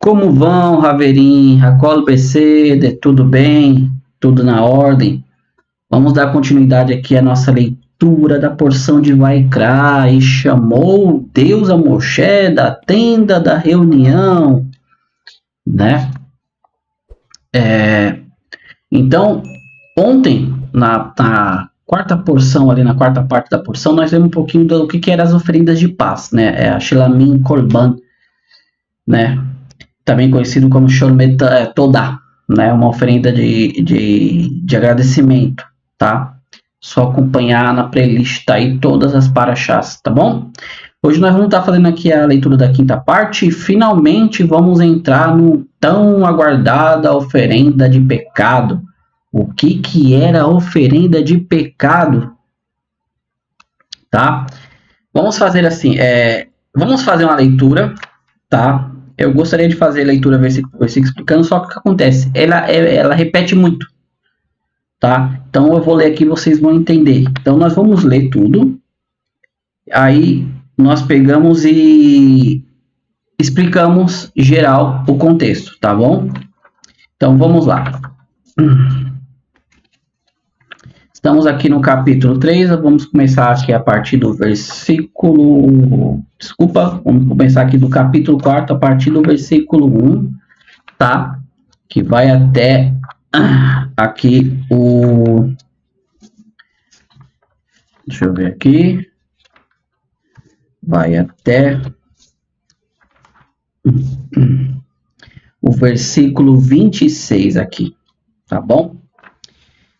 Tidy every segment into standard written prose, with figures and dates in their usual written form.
Como vão, Raverim, Racolo PC, tudo bem? Tudo na ordem? Vamos dar continuidade aqui à nossa leitura da porção de Vaikra. E chamou Deus a Moshe da tenda da reunião, né? Então, ontem, na quarta porção, ali na quarta parte da porção, nós vimos um pouquinho do que eram as oferendas de paz, né? A Shilamim Korban, né? Também conhecido como Shormet Todá, né? Uma oferenda de agradecimento, tá? Só acompanhar na playlist aí todas as paraxás, tá bom? Hoje nós vamos estar fazendo aqui a leitura da quinta parte e finalmente vamos entrar no tão aguardada oferenda de pecado. O que era a oferenda de pecado? Tá? Vamos fazer assim, vamos fazer uma leitura, tá? Eu gostaria de fazer a leitura versículo por versículo explicando, só que o que acontece? Ela repete muito, tá? Então eu vou ler aqui e vocês vão entender. Então nós vamos ler tudo, aí nós pegamos e explicamos geral o contexto, tá bom? Então vamos lá. Estamos aqui no capítulo 3, vamos começar aqui a partir do versículo... vamos começar aqui do capítulo 4, a partir do versículo 1, tá? Que vai até aqui o... Deixa eu ver aqui. Vai até o versículo 26 aqui, tá bom?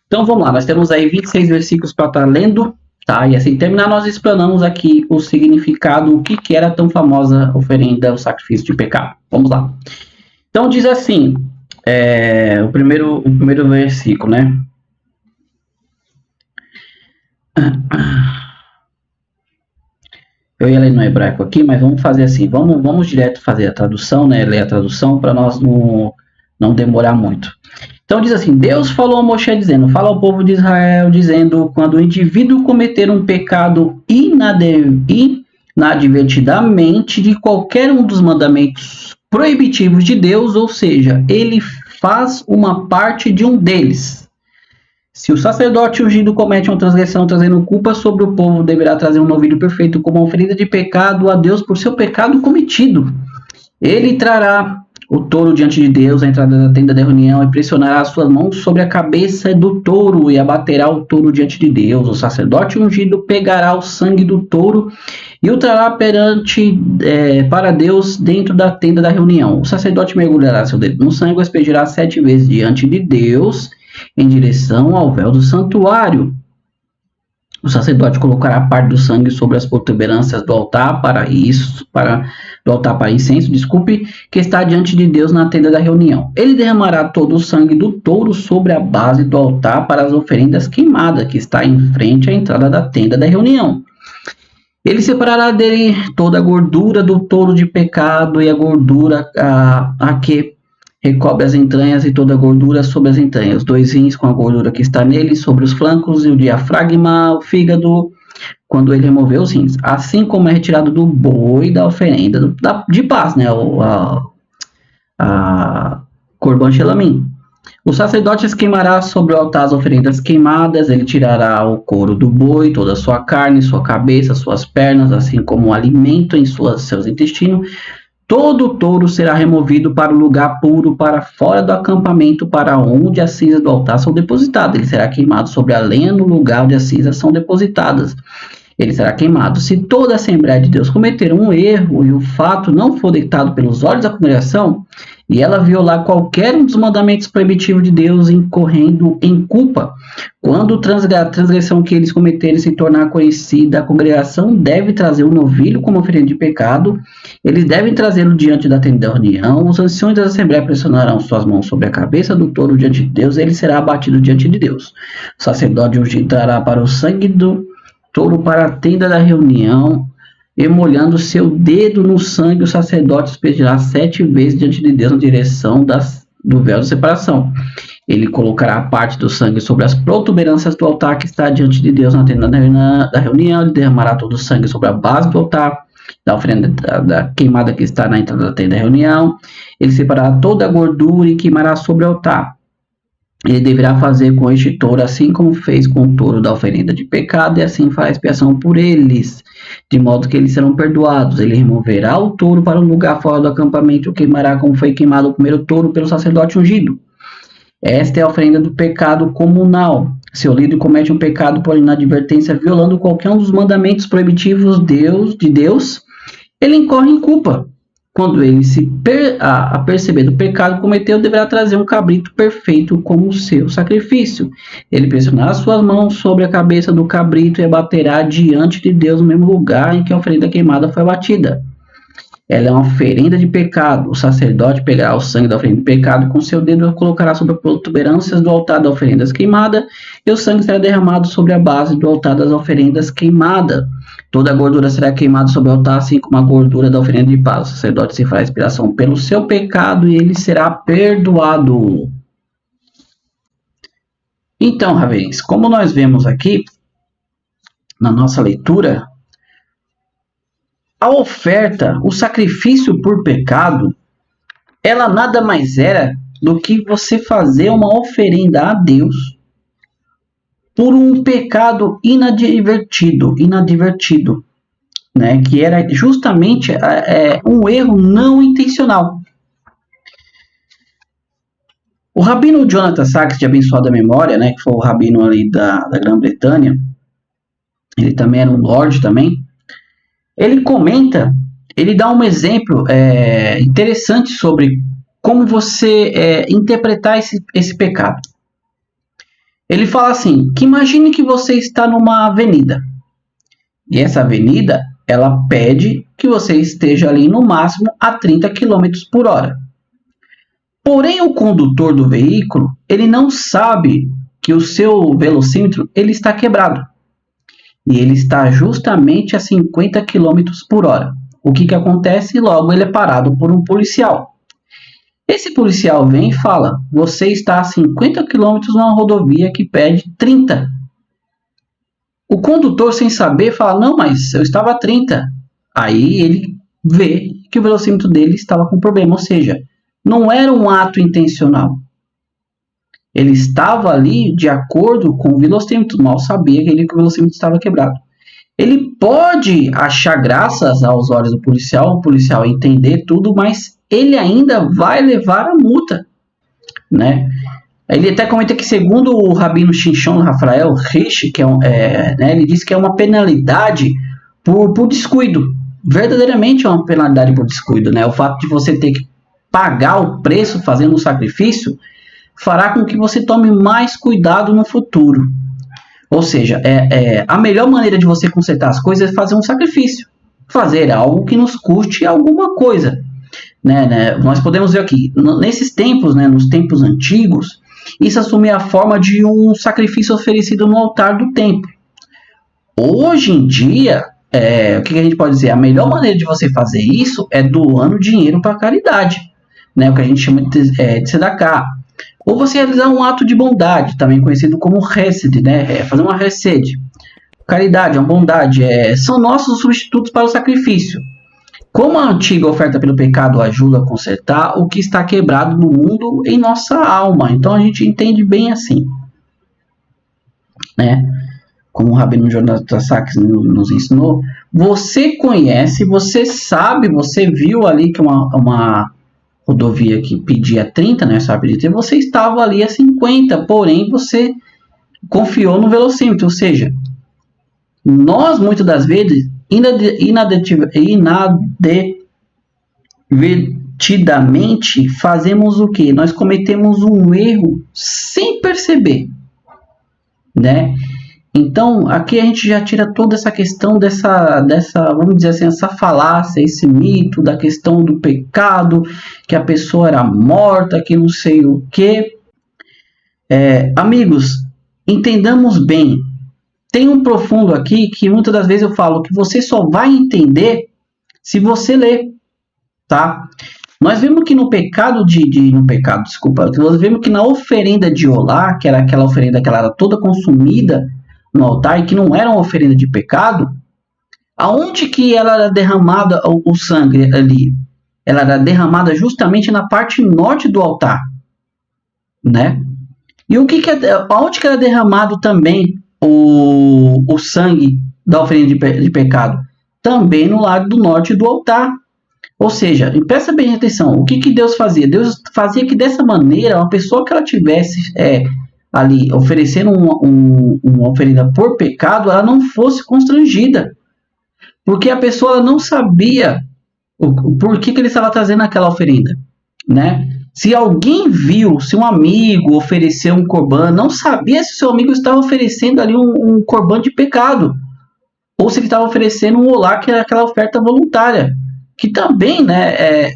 Então vamos lá, nós temos aí 26 versículos para estar lendo, tá? E assim terminar, nós explanamos aqui o significado, o que era tão famosa oferenda, o sacrifício de pecado. Vamos lá. Então diz assim, o primeiro versículo, né? Eu ia ler no hebraico aqui, mas vamos fazer assim, vamos direto fazer a tradução, né? Ler a tradução para nós não demorar muito. Então diz assim, Deus falou a Moshe dizendo, fala ao povo de Israel dizendo, quando o indivíduo cometer um pecado inadvertidamente de qualquer um dos mandamentos proibitivos de Deus, ou seja, ele faz uma parte de um deles. Se o sacerdote ungido comete uma transgressão trazendo culpa sobre o povo, deverá trazer um novilho perfeito como oferenda de pecado a Deus por seu pecado cometido. Ele trará o touro diante de Deus, à entrada da tenda da reunião, e pressionará as suas mãos sobre a cabeça do touro e abaterá o touro diante de Deus. O sacerdote ungido pegará o sangue do touro e o trará para Deus dentro da tenda da reunião. O sacerdote mergulhará seu dedo no sangue e o aspergirá 7 vezes diante de Deus em direção ao véu do santuário. O sacerdote colocará parte do sangue sobre as protuberâncias do altar para incenso, que está diante de Deus na tenda da reunião. Ele derramará todo o sangue do touro sobre a base do altar para as oferendas queimadas, que está em frente à entrada da tenda da reunião. Ele separará dele toda a gordura do touro de pecado e a gordura a que recobre as entranhas e toda a gordura sobre as entranhas, 2 rins com a gordura que está nele, sobre os flancos, e o diafragma, o fígado, quando ele remover os rins. Assim como é retirado do boi da oferenda de paz, né? A Korban Shelamim. O sacerdote queimará sobre o altar as oferendas queimadas, ele tirará o couro do boi, toda a sua carne, sua cabeça, suas pernas, assim como o alimento em seus intestinos. Todo o touro será removido para o lugar puro, para fora do acampamento, para onde as cinzas do altar são depositadas. Ele será queimado sobre a lenha no lugar onde as cinzas são depositadas. Ele será queimado. Se toda a Assembleia de Deus cometer um erro e o fato não for detectado pelos olhos da congregação, e ela violar qualquer um dos mandamentos proibitivos de Deus, incorrendo em culpa, quando a transgressão que eles cometerem se tornar conhecida, a congregação deve trazer um novilho como oferenda de pecado. Eles devem trazê-lo diante da tenda da reunião. Os anciões da Assembleia pressionarão suas mãos sobre a cabeça do touro diante de Deus, e ele será abatido diante de Deus. O sacerdote ungido trará para o sangue do touro para a tenda da reunião, e molhando seu dedo no sangue, o sacerdote aspergirá 7 vezes diante de Deus na direção do véu de separação. Ele colocará parte do sangue sobre as protuberâncias do altar que está diante de Deus na tenda da reunião. Ele derramará todo o sangue sobre a base do altar da oferenda da queimada que está na entrada da tenda da reunião. Ele separará toda a gordura e queimará sobre o altar. Ele deverá fazer com este touro, assim como fez com o touro da oferenda de pecado, e assim fará expiação por eles, de modo que eles serão perdoados. Ele removerá o touro para um lugar fora do acampamento, e queimará como foi queimado o primeiro touro pelo sacerdote ungido. Esta é a oferenda do pecado comunal. Se o líder comete um pecado por inadvertência, violando qualquer um dos mandamentos proibitivos de Deus, ele incorre em culpa. Quando ele se perceber do pecado que cometeu, deverá trazer um cabrito perfeito como seu sacrifício. Ele pressionará suas mãos sobre a cabeça do cabrito e abaterá diante de Deus no mesmo lugar em que a oferenda queimada foi abatida. Ela é uma oferenda de pecado. O sacerdote pegará o sangue da oferenda de pecado e com seu dedo colocará sobre as protuberâncias do altar das oferendas queimadas, e o sangue será derramado sobre a base do altar das oferendas queimadas. Toda a gordura será queimada sobre o altar, assim como a gordura da oferenda de paz. O sacerdote se fará expiação pelo seu pecado e ele será perdoado. Então, Ravens, como nós vemos aqui na nossa leitura, a oferta, o sacrifício por pecado, ela nada mais era do que você fazer uma oferenda a Deus por um pecado inadvertido, né? Que era justamente um erro não intencional. O rabino Jonathan Sacks, de abençoada memória, né, que foi o rabino ali da Grã-Bretanha, ele também era um lorde também, ele comenta, ele dá um exemplo interessante sobre como você interpretar esse pecado. Ele fala assim, que imagine que você está numa avenida, e essa avenida, ela pede que você esteja ali no máximo a 30 km por hora. Porém, o condutor do veículo, ele não sabe que o seu velocímetro ele está quebrado. E ele está justamente a 50 km por hora. O que acontece? Logo, ele é parado por um policial. Esse policial vem e fala, você está a 50 km numa rodovia que pede 30. O condutor, sem saber, fala, não, mas eu estava a 30. Aí ele vê que o velocímetro dele estava com problema, ou seja, não era um ato intencional. Ele estava ali de acordo com o velocímetro, mal sabia que o velocímetro estava quebrado. Ele pode achar graças aos olhos do policial, o policial entender tudo, mas ele ainda vai levar a multa, né? Ele até comenta que, segundo o rabino Shimshon Rafael Rich, que ele diz que é uma penalidade por descuido. Verdadeiramente é uma penalidade por descuido, né? O fato de você ter que pagar o preço fazendo um sacrifício fará com que você tome mais cuidado no futuro. Ou seja, a melhor maneira de você consertar as coisas é fazer um sacrifício. Fazer algo que nos custe alguma coisa. Né? Nós podemos ver aqui, nesses tempos, né, nos tempos antigos, isso assumia a forma de um sacrifício oferecido no altar do templo. Hoje em dia, o que a gente pode dizer? A melhor maneira de você fazer isso é doando dinheiro para caridade, né? O que a gente chama de tzedakah. Ou você realizar um ato de bondade, também conhecido como hesed, né? Fazer uma hesed. Caridade, uma bondade, são nossos substitutos para o sacrifício. Como a antiga oferta pelo pecado ajuda a consertar o que está quebrado no mundo em nossa alma. Então a gente entende bem assim, né? Como o rabino Jonathan Sacks nos ensinou, você conhece, você sabe, você viu ali que uma rodovia que pedia 30, né? Você estava ali a 50, porém você confiou no velocímetro, ou seja, nós muitas das vezes inadvertidamente fazemos o que? Nós cometemos um erro sem perceber, né? Então, aqui a gente já tira toda essa questão dessa, vamos dizer assim, essa falácia, esse mito da questão do pecado, que a pessoa era morta, que não sei o quê. Amigos, entendamos bem. Tem um profundo aqui que muitas das vezes eu falo que você só vai entender se você ler, tá? Nós vemos que nós vemos que na oferenda de Olá, que era aquela oferenda que ela era toda consumida no altar e que não era uma oferenda de pecado, Aonde que ela era derramada o sangue ali? Ela era derramada justamente na parte norte do altar, né? E aonde que era derramado também o sangue da oferenda de pecado? Também no lado do norte do altar. Ou seja, presta bem atenção, o que Deus fazia? Deus fazia que dessa maneira, uma pessoa que ela tivesse ali oferecendo uma oferenda por pecado, ela não fosse constrangida. Porque a pessoa não sabia por que ele estava trazendo aquela oferenda, né? Se alguém viu, se um amigo ofereceu um corban, não sabia se o seu amigo estava oferecendo ali um corban de pecado, ou se ele estava oferecendo um olá, que era aquela oferta voluntária, que também, né,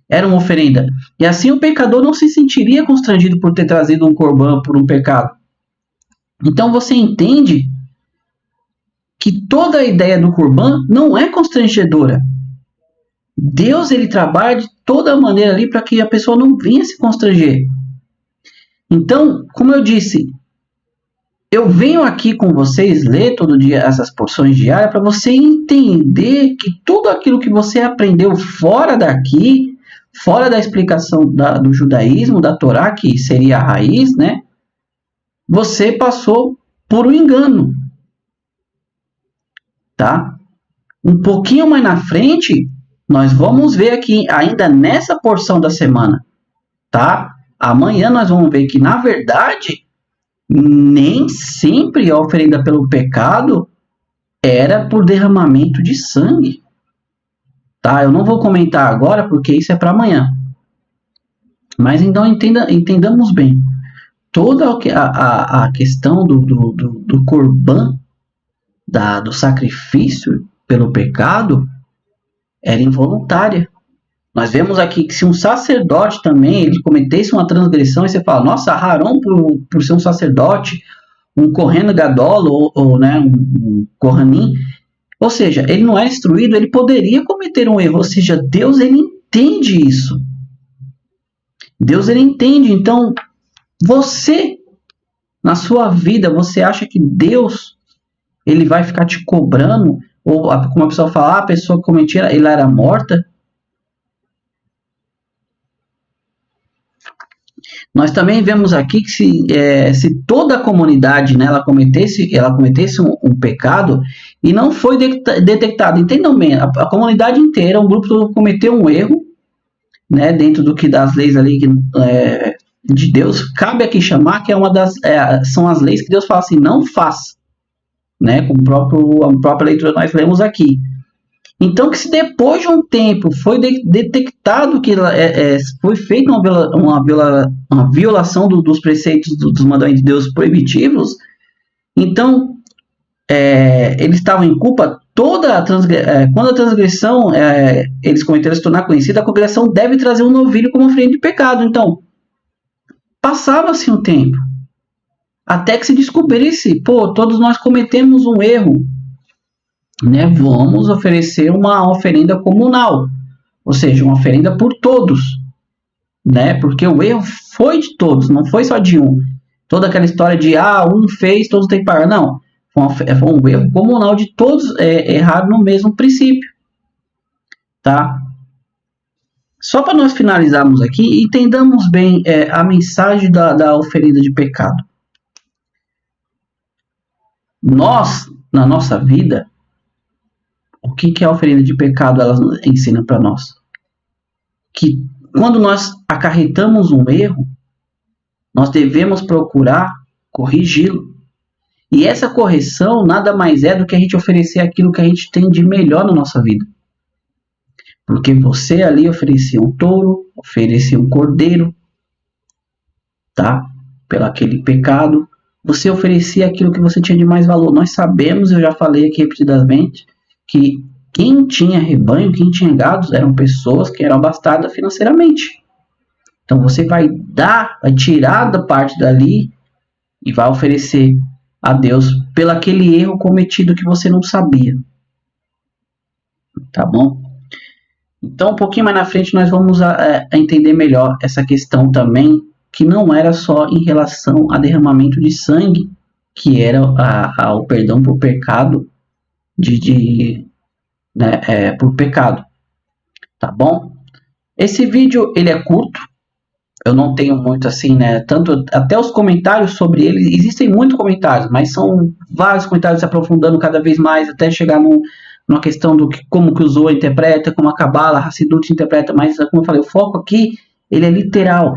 era uma oferenda. E assim o pecador não se sentiria constrangido por ter trazido um corban por um pecado. Então você entende que toda a ideia do corban não é constrangedora. Deus ele trabalha de toda maneira ali para que a pessoa não venha se constranger. Então, como eu disse, eu venho aqui com vocês ler todo dia essas porções diárias para você entender que tudo aquilo que você aprendeu fora daqui, fora da explicação do judaísmo, da Torá, que seria a raiz, né? Você passou por um engano, tá? Um pouquinho mais na frente, nós vamos ver aqui, ainda nessa porção da semana, tá? Amanhã nós vamos ver que, na verdade, nem sempre a oferenda pelo pecado era por derramamento de sangue, tá? Eu não vou comentar agora, porque isso é para amanhã. Mas então entendamos bem. Toda a questão do corban, do sacrifício pelo pecado, era involuntária. Nós vemos aqui que se um sacerdote também ele cometesse uma transgressão, e você fala, nossa, Arão, por ser um sacerdote, um Kohen Gadol, ou né, um Kohanim, ou seja, ele não é instruído, ele poderia cometer um erro, ou seja, Deus ele entende isso. Deus ele entende, então, você, na sua vida, você acha que Deus ele vai ficar te cobrando, ou como a pessoa fala, a pessoa que cometia, ela era morta? Nós também vemos aqui que se toda a comunidade, né, ela cometesse um pecado e não foi detectado, entendam bem, a comunidade inteira, um grupo todo cometeu um erro, né, dentro do que das leis ali de Deus, cabe aqui chamar que são as leis que Deus fala assim, não faz, né, com a própria leitura nós lemos aqui. Então, que se depois de um tempo foi detectado que foi feita uma violação dos preceitos dos mandamentos de Deus proibitivos, então eles estavam em culpa. Quando a transgressão eles cometeram se tornar conhecida, a congregação deve trazer um novilho como oferenda de pecado. Então, passava-se um tempo até que se descobrisse, todos nós cometemos um erro. Né, vamos oferecer uma oferenda comunal, ou seja, uma oferenda por todos, né, porque o erro foi de todos, não foi só de um. Toda aquela história de um fez, todos têm que pagar, não. Foi um erro comunal de todos errado no mesmo princípio, tá? Só para nós finalizarmos aqui, entendamos bem a mensagem da oferenda de pecado. Nós, na nossa vida, o que é a oferenda de pecado? Ela ensina para nós que quando nós acarretamos um erro, nós devemos procurar corrigi-lo. E essa correção nada mais é do que a gente oferecer aquilo que a gente tem de melhor na nossa vida. Porque você ali oferecia um touro, oferecia um cordeiro, tá? Pelo aquele pecado, você oferecia aquilo que você tinha de mais valor. Nós sabemos, eu já falei aqui repetidamente, que quem tinha rebanho, quem tinha gados, eram pessoas que eram abastadas financeiramente. Então você vai tirar da parte dali e vai oferecer a Deus pelo aquele erro cometido que você não sabia. Tá bom? Então um pouquinho mais na frente nós vamos a entender melhor essa questão também, que não era só em relação a derramamento de sangue, que era o perdão por pecado, por pecado, tá bom? Esse vídeo ele é curto, eu não tenho muito assim, né? Tanto até os comentários sobre ele, existem muitos comentários, mas são vários comentários se aprofundando cada vez mais até chegar numa questão do que, como que o Zohar interpreta, como a Kabbalah, a Hassidut interpreta, mas como eu falei, o foco aqui ele é literal.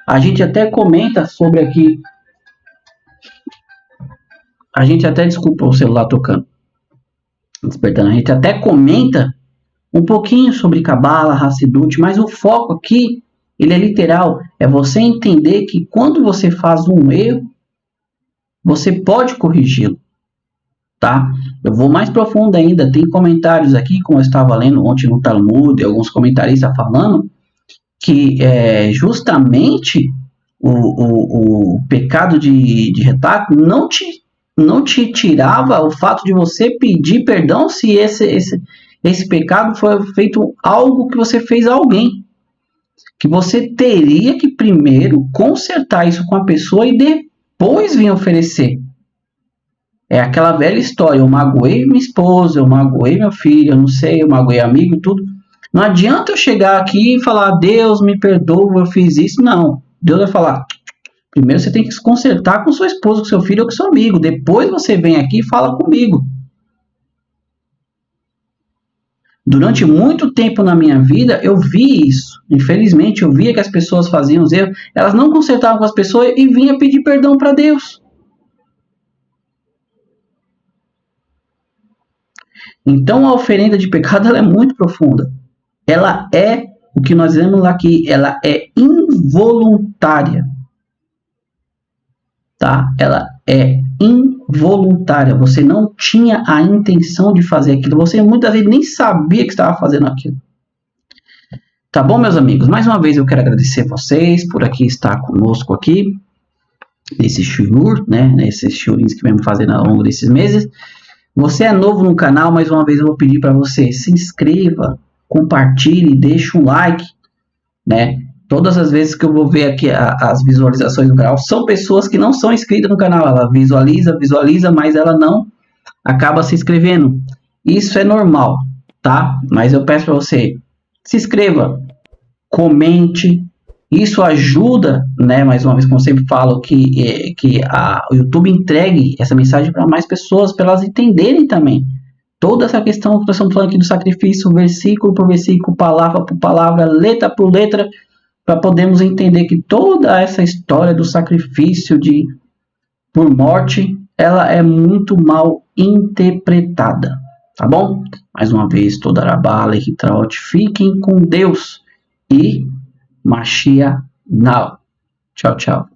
A gente até comenta sobre aqui. A gente até, desculpa o celular tocando, despertando. A gente até comenta um pouquinho sobre Kabbalah, Hassidut, mas o foco aqui ele é literal, é você entender que quando você faz um erro, você pode corrigi-lo, tá? Eu vou mais profundo ainda, tem comentários aqui, como eu estava lendo ontem no Talmud, e alguns comentaristas falando, que justamente o pecado de retrato não te tirava o fato de você pedir perdão se esse pecado foi feito algo que você fez a alguém. Que você teria que primeiro consertar isso com a pessoa e depois vir oferecer. É aquela velha história, eu magoei minha esposa, eu magoei meu filho, eu não sei, eu magoei amigo e tudo. Não adianta eu chegar aqui e falar, Deus me perdoa, eu fiz isso. Não, Deus vai falar, primeiro você tem que se consertar com sua esposa, com seu filho ou com seu amigo. Depois você vem aqui e fala comigo. Durante muito tempo na minha vida, eu vi isso. Infelizmente, eu via que as pessoas faziam os erros, elas não consertavam com as pessoas e vinham pedir perdão para Deus. Então, a oferenda de pecado ela é muito profunda. Ela é, o que nós vemos aqui, ela é involuntária. Tá? Ela é involuntária. Você não tinha a intenção de fazer aquilo. Você muitas vezes nem sabia que estava fazendo aquilo. Tá bom, meus amigos? Mais uma vez eu quero agradecer vocês por aqui estar conosco aqui nesse shiur, né? Nesses shiurins que vamos fazendo ao longo desses meses. Você é novo no canal, mais uma vez eu vou pedir para você se inscreva, compartilhe, deixe um like, né? Todas as vezes que eu vou ver aqui as visualizações do canal, são pessoas que não são inscritas no canal. Ela visualiza, mas ela não acaba se inscrevendo. Isso é normal, tá? Mas eu peço para você, se inscreva, comente. Isso ajuda, né? Mais uma vez, como eu sempre falo, que o YouTube entregue essa mensagem para mais pessoas, para elas entenderem também. Toda essa questão que nós estamos falando aqui do sacrifício, versículo por versículo, palavra por palavra, letra por letra, para podermos entender que toda essa história do sacrifício por morte, ela é muito mal interpretada, tá bom? Mais uma vez, toda Arabala e Hitraot, fiquem com Deus e Mashiach now. Tchau, tchau.